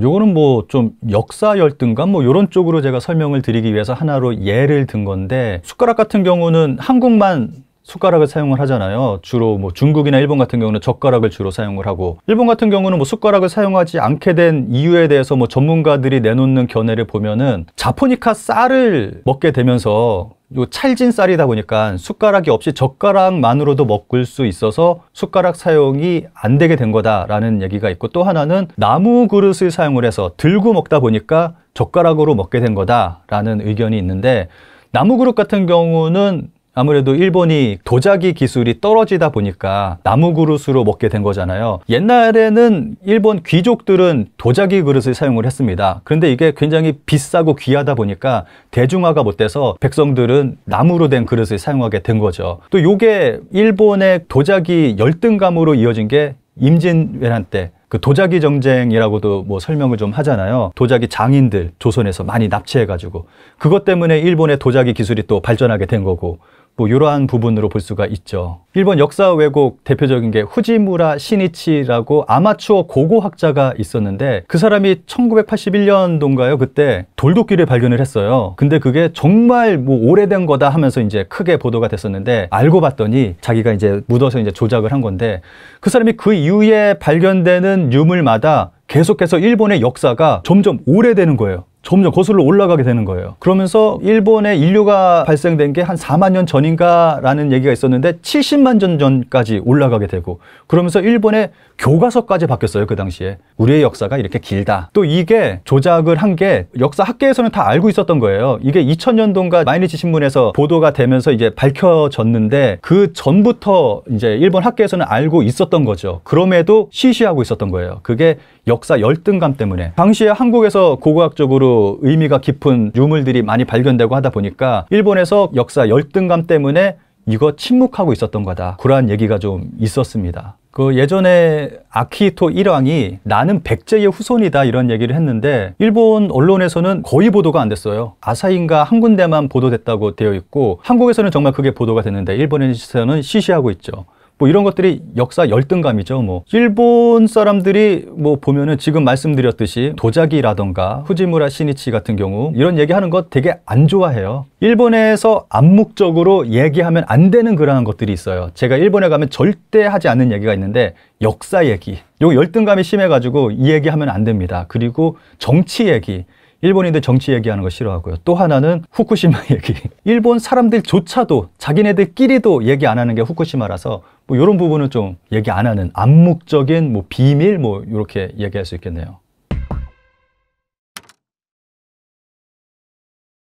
요거는 뭐 좀 역사 열등감 뭐 요런 쪽으로 제가 설명을 드리기 위해서 하나로 예를 든 건데, 숟가락 같은 경우는 한국만 숟가락을 사용을 하잖아요. 주로 뭐 중국이나 일본 같은 경우는 젓가락을 주로 사용을 하고, 일본 같은 경우는 뭐 숟가락을 사용하지 않게 된 이유에 대해서 뭐 전문가들이 내놓는 견해를 보면은 자포니카 쌀을 먹게 되면서 요 찰진 쌀이다 보니까 숟가락이 없이 젓가락만으로도 먹을 수 있어서 숟가락 사용이 안 되게 된 거다라는 얘기가 있고, 또 하나는 나무 그릇을 사용을 해서 들고 먹다 보니까 젓가락으로 먹게 된 거다라는 의견이 있는데, 나무 그릇 같은 경우는 아무래도 일본이 도자기 기술이 떨어지다 보니까 나무 그릇으로 먹게 된 거잖아요. 옛날에는 일본 귀족들은 도자기 그릇을 사용을 했습니다. 그런데 이게 굉장히 비싸고 귀하다 보니까 대중화가 못 돼서 백성들은 나무로 된 그릇을 사용하게 된 거죠. 또 요게 일본의 도자기 열등감으로 이어진 게 임진왜란 때 그 도자기 정쟁이라고도 뭐 설명을 좀 하잖아요. 도자기 장인들 조선에서 많이 납치해가지고 그것 때문에 일본의 도자기 기술이 또 발전하게 된 거고, 뭐 이러한 부분으로 볼 수가 있죠. 일본 역사 왜곡 대표적인 게 후지무라 시니치라고 아마추어 고고학자가 있었는데, 그 사람이 1981년도인가요? 그때 돌도끼를 발견을 했어요. 근데 그게 정말 뭐 오래된 거다 하면서 이제 크게 보도가 됐었는데, 알고 봤더니 자기가 이제 묻어서 이제 조작을 한 건데, 그 사람이 그 이후에 발견되는 유물마다 계속해서 일본의 역사가 점점 오래되는 거예요. 점점 거슬러 올라가게 되는 거예요. 그러면서 일본의 인류가 발생된 게 한 4만 년 전인가 라는 얘기가 있었는데 70만 년 전까지 올라가게 되고, 그러면서 일본의 교과서까지 바뀌었어요. 그 당시에 우리의 역사가 이렇게 길다. 또 이게 조작을 한 게 역사 학계에서는 다 알고 있었던 거예요. 이게 2000년도인가 마이니치 신문에서 보도가 되면서 이제 밝혀졌는데, 그 전부터 이제 일본 학계에서는 알고 있었던 거죠. 그럼에도 시시하고 있었던 거예요. 그게 역사 열등감 때문에. 당시에 한국에서 고고학적으로 의미가 깊은 유물들이 많이 발견되고 하다 보니까 일본에서 역사 열등감 때문에 이거 침묵하고 있었던 거다, 그러한 얘기가 좀 있었습니다. 그 예전에 아키히토 일왕이 나는 백제의 후손이다 이런 얘기를 했는데, 일본 언론에서는 거의 보도가 안 됐어요. 아사히인가 한 군데만 보도됐다고 되어 있고, 한국에서는 정말 그게 보도가 됐는데 일본에서는 시시하고 있죠. 뭐 이런 것들이 역사 열등감이죠. 뭐 일본 사람들이 뭐 보면은 지금 말씀드렸듯이 도자기라던가 후지무라 시니치 같은 경우 이런 얘기하는 거 되게 안 좋아해요. 일본에서 암묵적으로 얘기하면 안 되는 그러한 것들이 있어요. 제가 일본에 가면 절대 하지 않는 얘기가 있는데, 역사 얘기, 요 열등감이 심해가지고 이 얘기하면 안 됩니다. 그리고 정치 얘기, 일본인들 정치 얘기하는 거 싫어하고요. 또 하나는 후쿠시마 얘기. 일본 사람들조차도 자기네들끼리도 얘기 안 하는 게 후쿠시마라서 뭐 이런 부분은 좀 얘기 안 하는 암묵적인 뭐 비밀 뭐 이렇게 얘기할 수 있겠네요.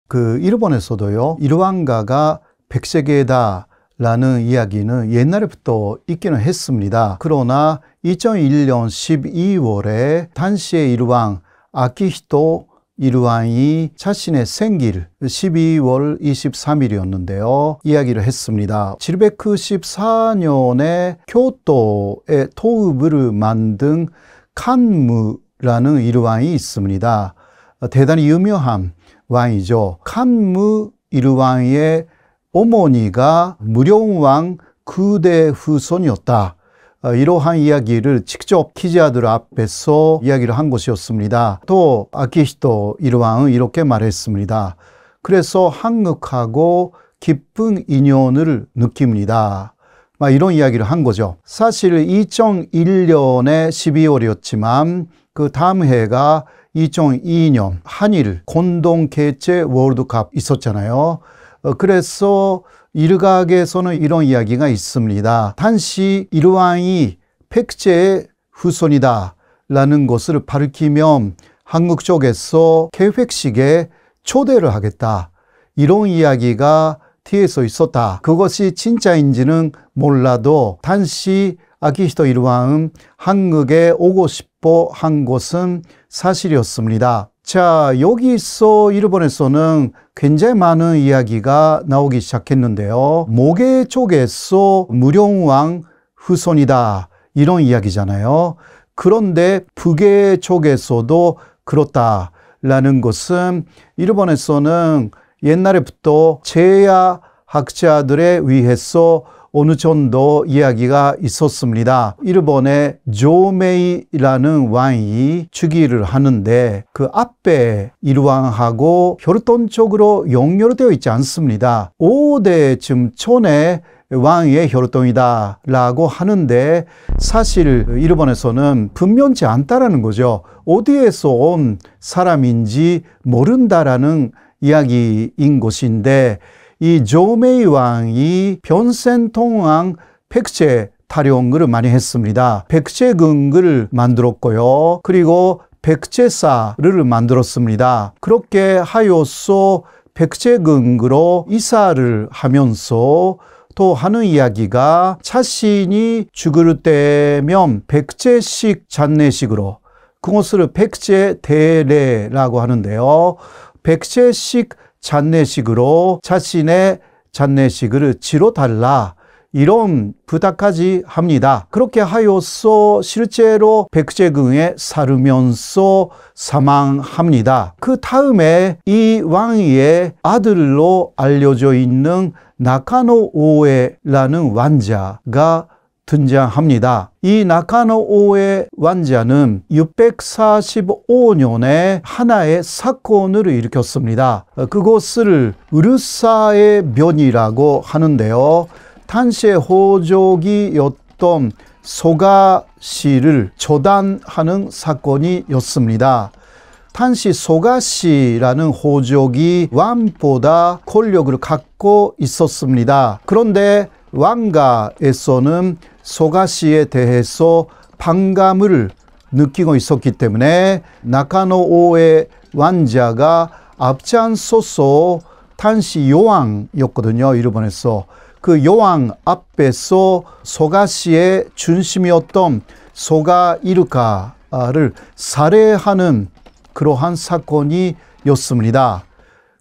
그 일본에서도요, 일왕가가 백세계다 라는 이야기는 옛날부터 있기는 했습니다. 그러나 2001년 12월에 단시의 일왕 아키히토 일왕이 자신의 생일 12월 23일이었는데요. 이야기를 했습니다. 794년에 교토의 토읍을 만든 칸무라는 일왕이 있습니다. 대단히 유명한 왕이죠. 칸무 일왕의 어머니가 무령왕 그대 후손이었다. 이러한 이야기를 직접 기자들 앞에서 이야기를 한 것이었습니다. 또 아키히토 일왕은 이렇게 말했습니다. 그래서 한국하고 깊은 인연을 느낍니다. 이런 이야기를 한 거죠. 사실 2001년에 12월이었지만 그 다음 해가 2002년 한일 공동 개최 월드컵 있었잖아요. 그래서 일각에서는 이런 이야기가 있습니다. 단시 일왕이 백제의 후손이다 라는 것을 밝히면 한국 쪽에서 개회식에 초대를 하겠다, 이런 이야기가 뒤에서 있었다. 그것이 진짜인지는 몰라도 단시 아키히토 일왕은 한국에 오고 싶어 한 것은 사실이었습니다. 자, 여기서 일본에서는 굉장히 많은 이야기가 나오기 시작했는데요. 모계 쪽에서 무령왕 후손이다, 이런 이야기잖아요. 그런데 북계 쪽에서도 그렇다라는 것은 일본에서는 옛날부터 제야 학자들에 의해서 어느 정도 이야기가 있었습니다. 일본의 조메이라는 왕이 즉위를 하는데 그 앞에 일왕하고 혈통적으로 연결되어 있지 않습니다. 5대쯤 전에 왕의 혈통이다 라고 하는데 사실 일본에서는 분명치 않다라는 거죠. 어디에서 온 사람인지 모른다라는 이야기인 것인데 이 조메이 왕이 평생 동안 백제 탈영을 많이 했습니다. 백제궁을 만들었고요. 그리고 백제사를 만들었습니다. 그렇게 하여서 백제궁으로 이사를 하면서 또 하는 이야기가 자신이 죽을 때면 백제식 장례식으로 그것을 백제대례라고 하는데요. 백제식 장례식으로 자신의 장례식을 치러달라 이런 부탁까지 합니다. 그렇게 하여서 실제로 백제궁에 살면서 사망합니다. 그 다음에 이 왕의 아들로 알려져 있는 나카노 오에라는 왕자가 등장합니다. 이 나카노 오에 왕자는 645년에 하나의 사건을 일으켰습니다. 그것을 으르사의 변이라고 하는데요. 당시의 호족이었던 소가시를 처단하는 사건이었습니다. 당시 소가시라는 호족이 왕보다 권력을 갖고 있었습니다. 그런데 왕가에서는 소가시에 대해서 반감을 느끼고 있었기 때문에 나카노 오에 왕자가 앞장서서 당시 요왕이었거든요. 일본에서. 그 요왕 앞에서 소가시의 중심이었던 소가 이르카를 살해하는 그러한 사건이었습니다.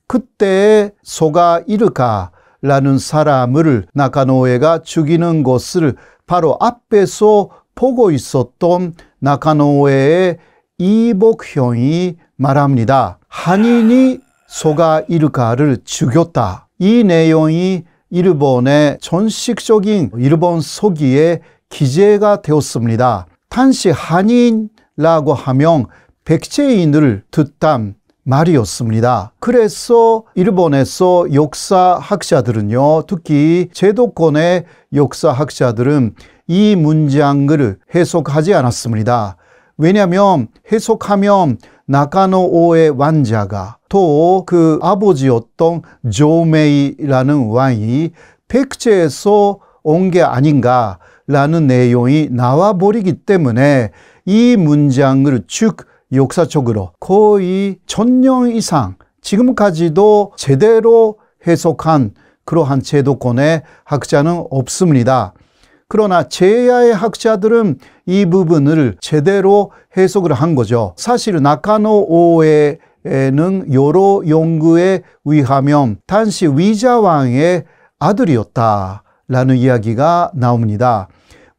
그때 소가 이르카라는 사람을 나카노에가 죽이는 것을 바로 앞에서 보고 있었던 나카노에의 이복형이 말합니다. 한인이 소가 이르카를 죽였다. 이 내용이 일본의 전식적인 일본 서기에 기재가 되었습니다. 당시 한인이라고 하면 백제인을 뜻한 말이었습니다. 그래서 일본에서 역사학자들은요, 특히 제도권의 역사학자들은 이 문장을 해석하지 않았습니다. 왜냐하면 해석하면 나카노 오의 왕자가 또 그 아버지였던 조메이라는 왕이 백제에서 온 게 아닌가라는 내용이 나와버리기 때문에 이 문장을 쭉 역사적으로 거의 1000년 이상 지금까지도 제대로 해석한 그러한 제도권의 학자는 없습니다. 그러나 제야의 학자들은 이 부분을 제대로 해석을 한 거죠. 사실 나카노 오에는 여러 연구에 의하면 당시 위자왕의 아들이었다라는 이야기가 나옵니다.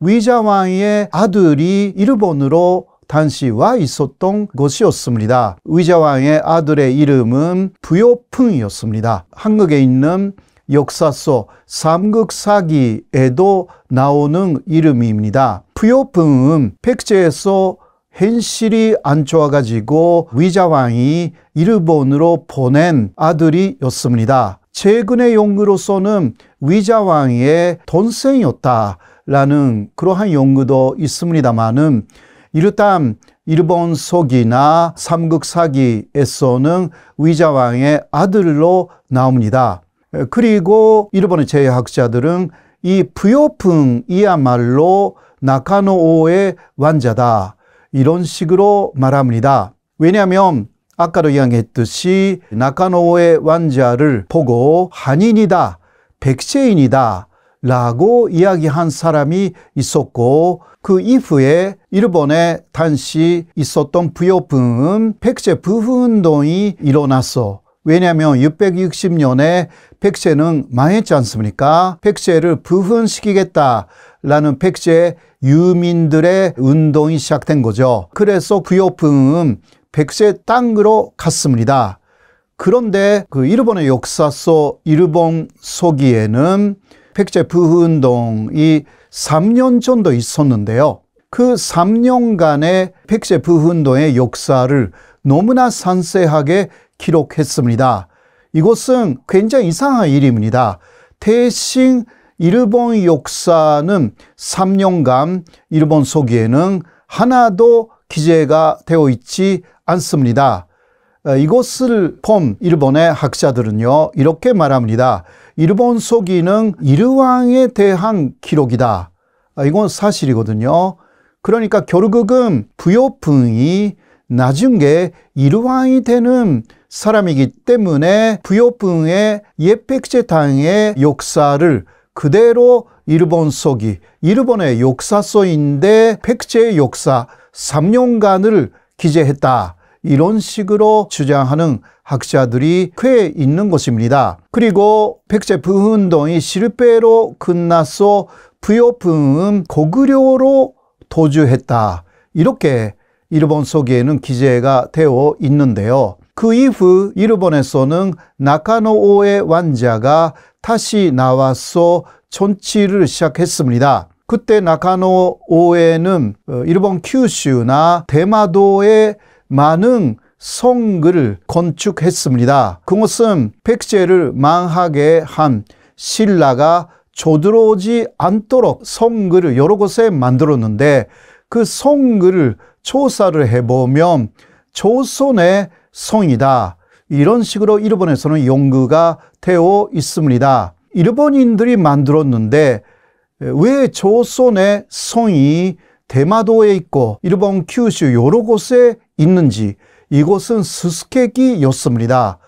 위자왕의 아들이 일본으로 당시 와 있었던 것이었습니다. 위자왕의 아들의 이름은 부요풍이었습니다. 한국에 있는 역사서 삼국사기에도 나오는 이름입니다. 부요풍은 백제에서 현실이 안 좋아가지고 위자왕이 일본으로 보낸 아들이었습니다. 최근의 연구로서는 위자왕의 동생이었다라는 그러한 연구도 있습니다만은 일단 일본 서기나 삼국사기에서는 위자왕의 아들로 나옵니다. 그리고 일본의 제학자들은 이 부요풍이야말로 나카노 오의 왕자다 이런 식으로 말합니다. 왜냐하면 아까도 이야기했듯이 나카노 오의 왕자를 보고 한인이다, 백제인이다 라고 이야기한 사람이 있었고 그 이후에 일본에 당시 있었던 부요풍은 백제 부흥운동이 일어났어. 왜냐하면 660년에 백제는 망했지 않습니까? 백제를 부흥시키겠다라는 백제 유민들의 운동이 시작된 거죠. 그래서 부요풍은 백제 땅으로 갔습니다. 그런데 그 일본의 역사서 일본 서기에는 백제 부운동이 3년 정도 있었는데요. 그 3년간의 백제 부운동의 역사를 너무나 상세하게 기록했습니다. 이것은 굉장히 이상한 일입니다. 대신 일본 역사는 3년간 일본 서기에는 하나도 기재가 되어 있지 않습니다. 이것을 본 일본의 학자들은요, 이렇게 말합니다. 일본 서기는 일왕에 대한 기록이다. 이건 사실이거든요. 그러니까 결국은 부요풍이 나중에 일왕이 되는 사람이기 때문에 부요풍의 옛 백제 땅의 역사를 그대로 일본 서기, 일본의 역사서인데 백제의 역사 3년간을 기재했다. 이런 식으로 주장하는 학자들이 꽤 있는 것입니다. 그리고 백제 부운동이 실패로 끝나서 부요풍은 고구려로 도주했다. 이렇게 일본 서기에는 기재가 되어 있는데요. 그 이후 일본에서는 나카노오에 왕자가 다시 나와서 정치를 시작했습니다. 그때 나카노오에는 일본 큐슈나 대마도에 많은 성을 건축했습니다. 그것은 백제를 망하게 한 신라가 쳐들어오지 않도록 성을 여러 곳에 만들었는데 그 성을 조사를 해보면 조선의 성이다. 이런 식으로 일본에서는 연구가 되어 있습니다. 일본인들이 만들었는데 왜 조선의 성이 대마도에 있고 일본 큐슈 여러 곳에 있는지 이것은 수수께끼였습니다.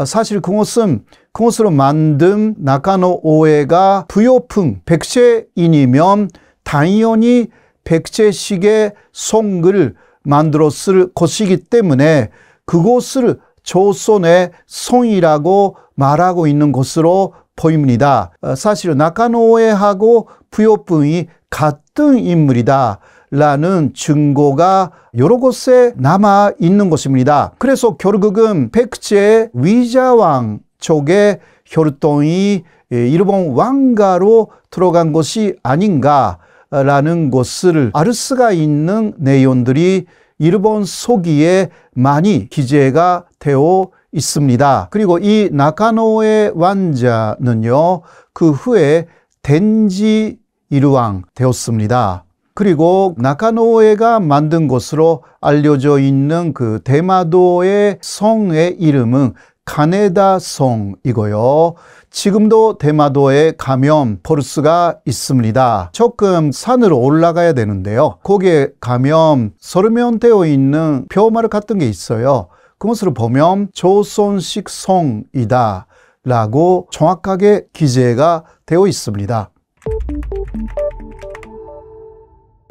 사실 그것으로 만든 나카노오에가 부요풍 백제인이면 당연히 백제식의 성을 만들었을 것이기 때문에 그곳을 조선의 성이라고 말하고 있는 것으로 보입니다. 사실 나카노오에하고 부요풍이 같은 인물이다 라는 증거가 여러 곳에 남아 있는 것입니다. 그래서 결국은 백제 위자왕 쪽의 혈통이 일본 왕가로 들어간 것이 아닌가라는 것을 알 수가 있는 내용들이 일본 서기에 많이 기재가 되어 있습니다. 그리고 이 나카노의 왕자는요, 그 후에 덴지 일왕 되었습니다. 그리고 나카노에가 만든 것으로 알려져 있는 그 대마도의 성의 이름은 가네다 성이고요. 지금도 대마도에 가면 볼 수가 있습니다. 조금 산으로 올라가야 되는데요. 거기에 가면 설명되어 있는 벼말 같은 게 있어요. 그것을 보면 조선식 성이다 라고 정확하게 기재가 되어 있습니다.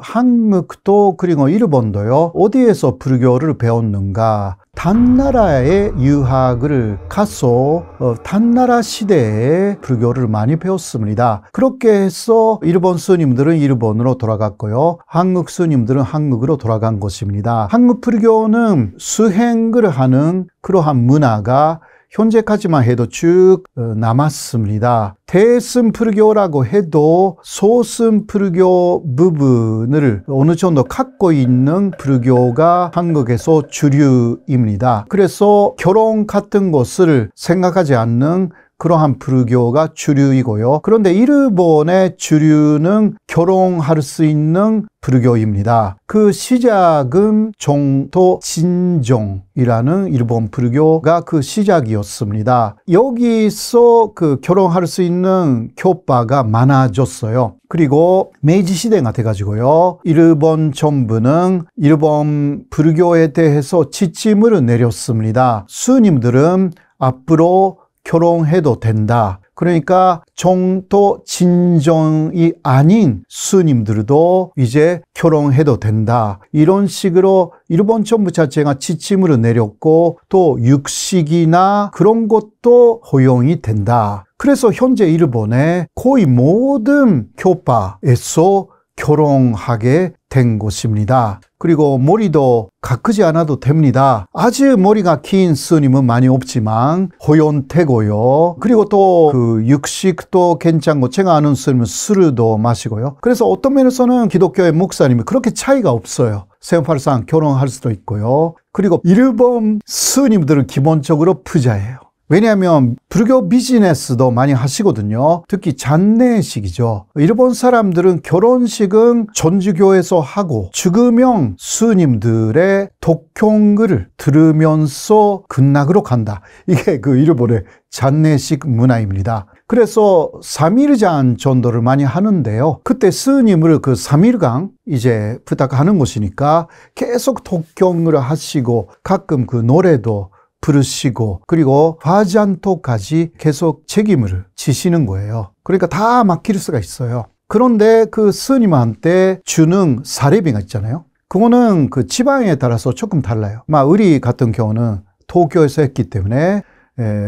한국도 그리고 일본도요, 어디에서 불교를 배웠는가? 단나라의 유학을 가서 단나라 시대에 불교를 많이 배웠습니다. 그렇게 해서 일본 스님들은 일본으로 돌아갔고요, 한국 스님들은 한국으로 돌아간 것입니다. 한국 불교는 수행을 하는 그러한 문화가 현재까지만 해도 쭉 남았습니다. 대승불교라고 해도 소승불교 부분을 어느 정도 갖고 있는 불교가 한국에서 주류입니다. 그래서 결혼 같은 것을 생각하지 않는 그러한 불교가 주류이고요. 그런데 일본의 주류는 결혼할 수 있는 불교입니다. 그 시작은 정토 진종이라는 일본 불교가 그 시작이었습니다. 여기서 그 결혼할 수 있는 교파가 많아졌어요. 그리고 메이지 시대가 돼가지고요, 일본 정부는 일본 불교에 대해서 지침을 내렸습니다. 스님들은 앞으로 결혼해도 된다. 그러니까 정토 진정이 아닌 스님들도 이제 결혼해도 된다. 이런 식으로 일본 정부 자체가 지침을 내렸고, 또 육식이나 그런 것도 허용이 된다. 그래서 현재 일본의 거의 모든 교파에서 결혼하게 된 곳입니다. 그리고 머리도 가꾸지 않아도 됩니다. 아주 머리가 긴 스님은 많이 없지만 호연태고요. 그리고 또 그 육식도 괜찮고 제가 아는 스님은 술도 마시고요. 그래서 어떤 면에서는 기독교의 목사님이 그렇게 차이가 없어요. 생활상 결혼할 수도 있고요. 그리고 일본 스님들은 기본적으로 부자예요. 왜냐하면 불교 비즈니스도 많이 하시거든요. 특히 장례식이죠. 일본 사람들은 결혼식은 전주교에서 하고 죽으면 스님들의 독경을 들으면서 극락으로 간다. 이게 그 일본의 장례식 문화입니다. 그래서 3일장 전도를 많이 하는데요. 그때 스님을 그 3일간 이제 부탁하는 것이니까 계속 독경을 하시고 가끔 그 노래도 부르시고 그리고 화잔토까지 계속 책임을 지시는 거예요. 그러니까 다 맡길 수가 있어요. 그런데 그 스님한테 주는 사례비가 있잖아요. 그거는 그 지방에 따라서 조금 달라요. 우리 같은 경우는 도쿄에서 했기 때문에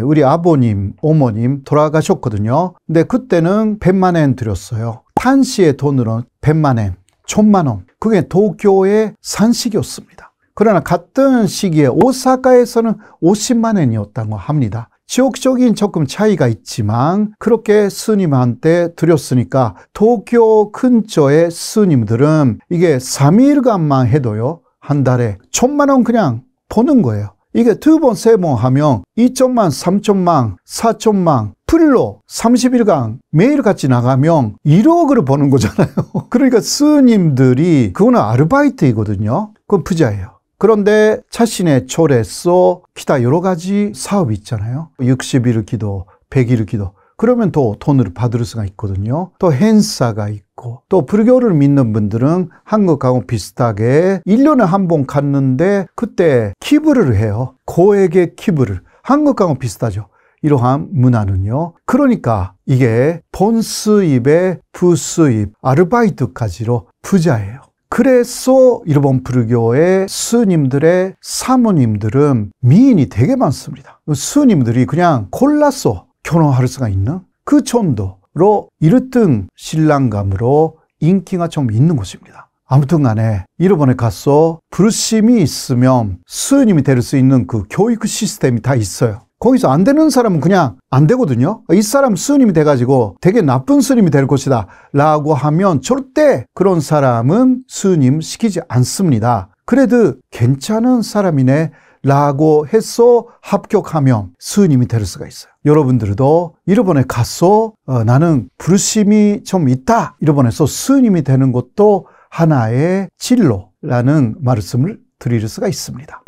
우리 아버님, 어머님 돌아가셨거든요. 근데 그때는 100만 엔 드렸어요. 판시의 돈으로 100만 엔, 1000만 원. 그게 도쿄의 산식이었습니다. 그러나 같은 시기에 오사카에서는 50만 엔이었다고 합니다. 지역적인 조금 차이가 있지만 그렇게 스님한테 드렸으니까 도쿄 근처의 스님들은 이게 3일간만 해도요. 한 달에 1000만 원 그냥 버는 거예요. 이게 2번, 3번 하면 2천만, 3천만, 4천만 풀로 30일간 매일같이 나가면 1억을 버는 거잖아요. 그러니까 스님들이 그거는 아르바이트이거든요. 그건 부자예요. 그런데 자신의 절에서 기타 여러 가지 사업이 있잖아요. 60일 기도, 100일 기도. 그러면 또 돈을 받을 수가 있거든요. 또 행사가 있고 또 불교를 믿는 분들은 한국하고 비슷하게 1년에 한 번 갔는데 그때 기부를 해요. 고액의 기부를. 한국하고 비슷하죠. 이러한 문화는요. 그러니까 이게 본수입에 부수입, 아르바이트까지로 부자예요. 그래서 일본 불교의 스님들의 사모님들은 미인이 되게 많습니다. 스님들이 그냥 골라서 결혼할 수가 있는 그 정도로 1등 신랑감으로 인기가 좀 있는 곳입니다. 아무튼 간에 일본에 가서 불심이 있으면 스님이 될 수 있는 그 교육 시스템이 다 있어요. 거기서 안 되는 사람은 그냥 안 되거든요. 이 사람 스님이 돼가지고 되게 나쁜 스님이 될 것이다 라고 하면 절대 그런 사람은 스님 시키지 않습니다. 그래도 괜찮은 사람이네 라고 해서 합격하면 스님이 될 수가 있어요. 여러분들도 일본에 가서 나는 불심이 좀 있다. 일본에서 스님이 되는 것도 하나의 진로라는 말씀을 드릴 수가 있습니다.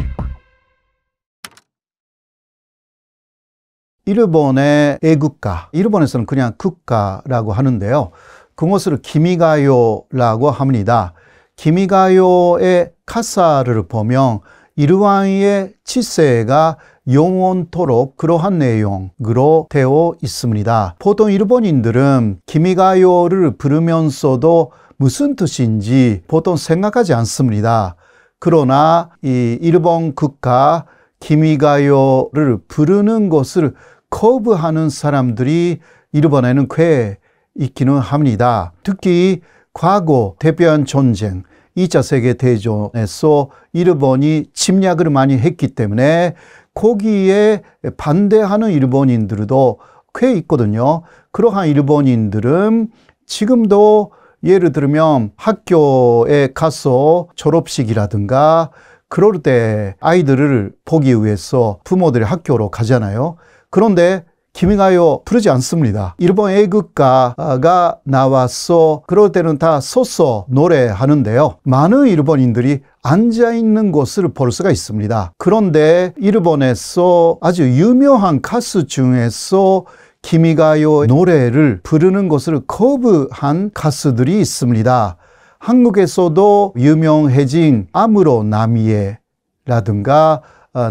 일본의 애국가, 일본에서는 그냥 국가라고 하는데요. 그것을 기미가요라고 합니다. 기미가요의 가사를 보면 일왕의 치세가 영원토록 그러한 내용으로 되어 있습니다. 보통 일본인들은 기미가요를 부르면서도 무슨 뜻인지 보통 생각하지 않습니다. 그러나 이 일본 국가 기미가요를 부르는 것을 거부하는 사람들이 일본에는 꽤 있기는 합니다. 특히 과거 대표한 전쟁, 2차 세계대전에서 일본이 침략을 많이 했기 때문에 거기에 반대하는 일본인들도 꽤 있거든요. 그러한 일본인들은 지금도 예를 들면 학교에 가서 졸업식이라든가 그럴 때 아이들을 보기 위해서 부모들이 학교로 가잖아요. 그런데 기미가요 부르지 않습니다. 일본 애국가가 나와서 그럴 때는 다 서서 노래하는데요. 많은 일본인들이 앉아있는 것을 볼 수가 있습니다. 그런데 일본에서 아주 유명한 가수 중에서 기미가요 노래를 부르는 것을 거부한 가수들이 있습니다. 한국에서도 유명해진 아무로 나미에라든가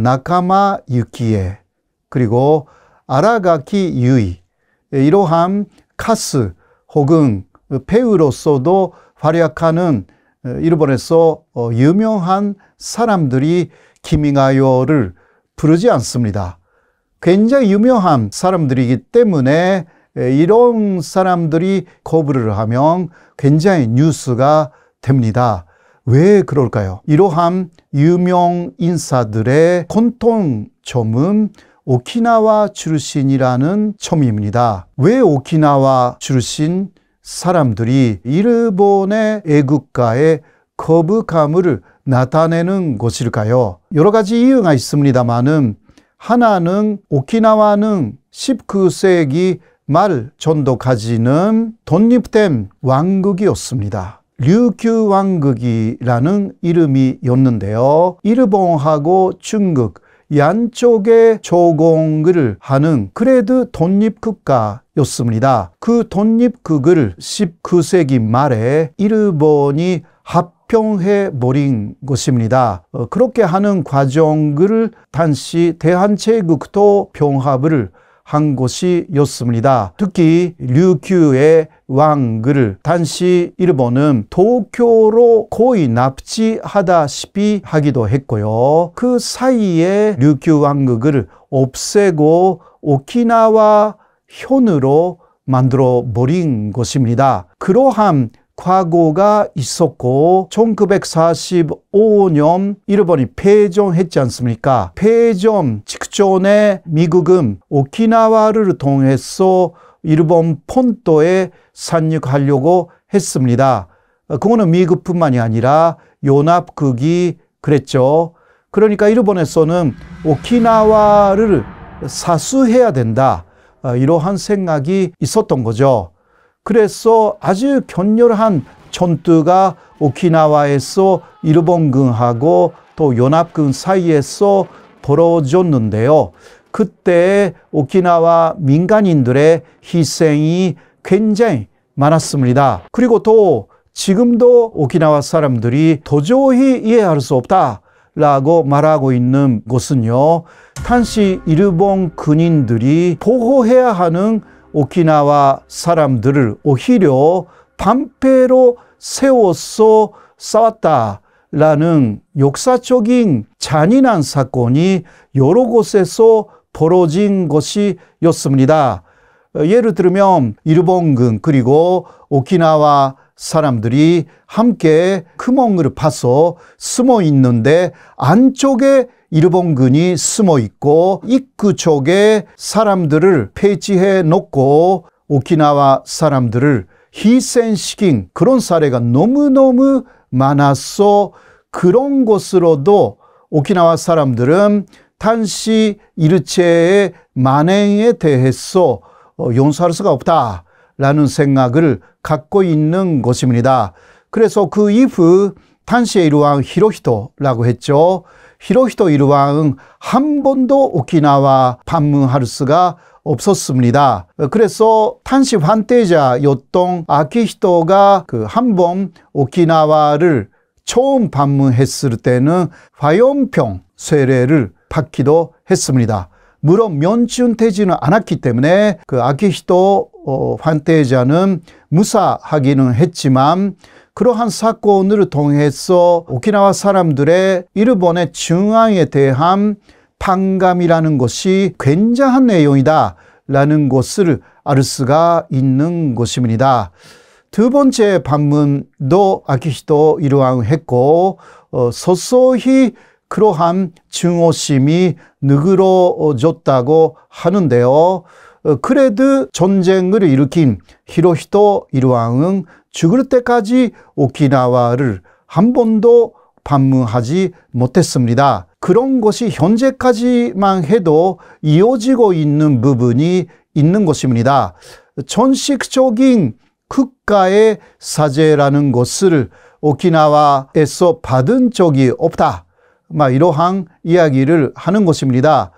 나카마 유키에 그리고 아라가키 유이 이러한 가수 혹은 배우로서도 활약하는 일본에서 유명한 사람들이 기미가요를 부르지 않습니다. 굉장히 유명한 사람들이기 때문에 이런 사람들이 거부를 하면 굉장히 뉴스가 됩니다. 왜 그럴까요? 이러한 유명 인사들의 공통점은 오키나와 출신이라는 점입니다. 왜 오키나와 출신 사람들이 일본의 애국가에 거부감을 나타내는 것일까요? 여러 가지 이유가 있습니다만은 하나는 오키나와는 19세기 말 정도까지는 독립된 왕국이었습니다. 류큐 왕국이라는 이름이었는데요. 일본하고 중국 양쪽에 조공을 하는 그래도 독립국가였습니다. 그 독립국을 19세기 말에 일본이 합병해버린 것입니다. 그렇게 하는 과정을 당시 대한제국도 병합을 한 것이었습니다. 특히 류큐의 왕을 당시 일본은 도쿄로 거의 납치하다시피 하기도 했고요. 그 사이에 류큐 왕국을 없애고 오키나와 현으로 만들어 버린 것입니다. 그러한 과거가 있었고 1945년 일본이 패전했지 않습니까? 패전 직전에 미국은 오키나와를 통해서 일본 본토에 상륙하려고 했습니다. 그거는 미국뿐만이 아니라 연합국이 그랬죠. 그러니까 일본에서는 오키나와를 사수해야 된다. 이러한 생각이 있었던 거죠. 그래서 아주 격렬한 전투가 오키나와에서 일본군하고 또 연합군 사이에서 벌어졌는데요. 그때 오키나와 민간인들의 희생이 굉장히 많았습니다. 그리고 또 지금도 오키나와 사람들이 도저히 이해할 수 없다라고 말하고 있는 것은요. 당시 일본 군인들이 보호해야 하는 오키나와 사람들을 오히려 반패로 세워서 싸웠다라는 역사적인 잔인한 사건이 여러 곳에서 벌어진 것이었습니다. 예를 들면 일본군 그리고 오키나와 사람들이 함께 구멍을 파서 숨어 있는데 안쪽에 일본군이 숨어 있고 입구 쪽에 사람들을 배치해 놓고 오키나와 사람들을 희생시킨 그런 사례가 너무너무 많아서 그런 것으로도 오키나와 사람들은 당시 일체의 만행에 대해서 용서할 수가 없다라는 생각을 갖고 있는 것입니다. 그래서 그 이후 당시의 일왕 히로히토라고 했죠. 히로히토 일왕은 한 번도 오키나와 방문할 수가 없었습니다. 그래서 당시 황태자였던 아키히토가 한 번 오키나와를 처음 방문했을 때는 화염병 세례를 받기도 했습니다. 물론 면춘되지는 않았기 때문에 아키히토 황태자는 무사하기는 했지만 그러한 사건을 통해서 오키나와 사람들의 일본의 중앙에 대한 반감이라는 것이 굉장한 내용이다 라는 것을 알 수가 있는 것입니다. 두 번째 방문도 아키히토 일왕이 했고 서서히 그러한 증오심이 누그러졌다고 하는데요. 그래도 전쟁을 일으킨 히로히토 일왕은 죽을 때까지 오키나와를 한 번도 방문하지 못했습니다. 그런 것이 현재까지만 해도 이어지고 있는 부분이 있는 것입니다. 전식적인 국가의 사죄라는 것을 오키나와에서 받은 적이 없다. 이러한 이야기를 하는 것입니다.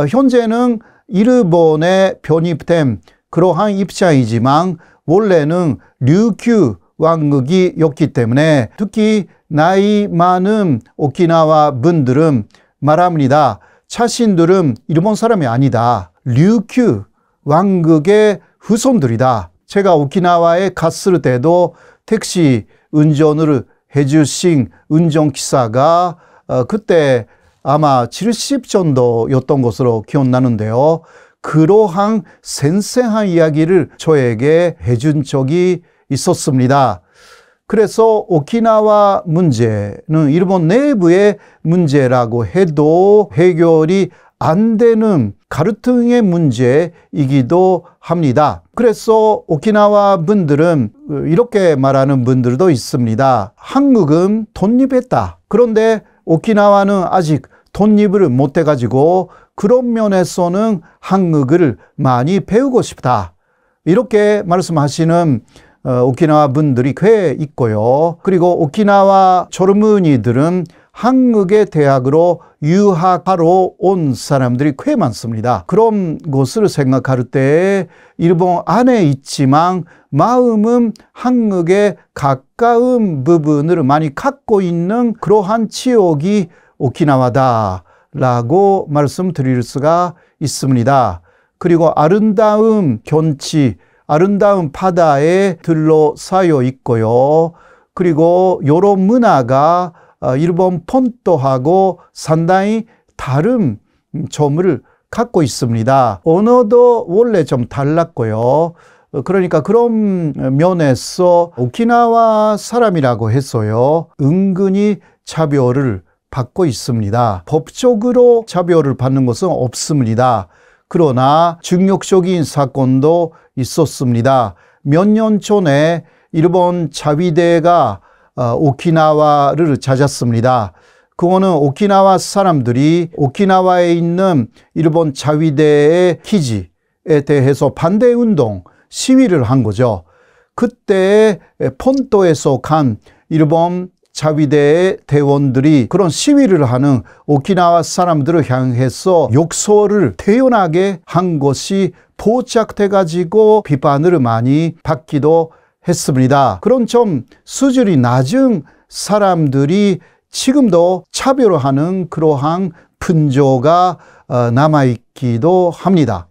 현재는 일본에 편입된 그러한 입장이지만 원래는 류큐 왕국이었기 때문에 특히 나이 많은 오키나와 분들은 말합니다. 자신들은 일본 사람이 아니다. 류큐 왕국의 후손들이다. 제가 오키나와에 갔을 때도 택시 운전을 해주신 운전기사가 그때 아마 70 정도였던 것으로 기억나는데요. 그러한 생생한 이야기를 저에게 해준 적이 있었습니다. 그래서 오키나와 문제는 일본 내부의 문제라고 해도 해결이 안 되는 가르등의 문제이기도 합니다. 그래서 오키나와 분들은 이렇게 말하는 분들도 있습니다. 한국은 독립했다. 그런데 오키나와는 아직 독립을 못해가지고 그런 면에서는 한국을 많이 배우고 싶다. 이렇게 말씀하시는 오키나와 분들이 꽤 있고요. 그리고 오키나와 젊은이들은 한국의 대학으로 유학하러 온 사람들이 꽤 많습니다. 그런 것을 생각할 때 일본 안에 있지만 마음은 한국에 가까운 부분을 많이 갖고 있는 그러한 지역이 오키나와다라고 말씀드릴 수가 있습니다. 그리고 아름다운 경치, 아름다운 바다에 둘러싸여 있고요. 그리고 여러 문화가 일본 본토하고 상당히 다른 점을 갖고 있습니다. 언어도 원래 좀 달랐고요. 그러니까 그런 면에서 오키나와 사람이라고 해서요, 은근히 차별을 받고 있습니다. 법적으로 차별을 받는 것은 없습니다. 그러나 중력적인 사건도 있었습니다. 몇 년 전에 일본 자위대가 오키나와를 찾았습니다. 그거는 오키나와 사람들이 오키나와에 있는 일본 자위대의 기지에 대해서 반대운동, 시위를 한 거죠. 그때 본토에서 간 일본 자위대의 대원들이 그런 시위를 하는 오키나와 사람들을 향해서 욕설을 태연하게 한 것이 포착돼가지고 비판을 많이 받기도 했습니다. 그런 좀 수준이 낮은 사람들이 지금도 차별하는 그러한 분조가 남아있기도 합니다.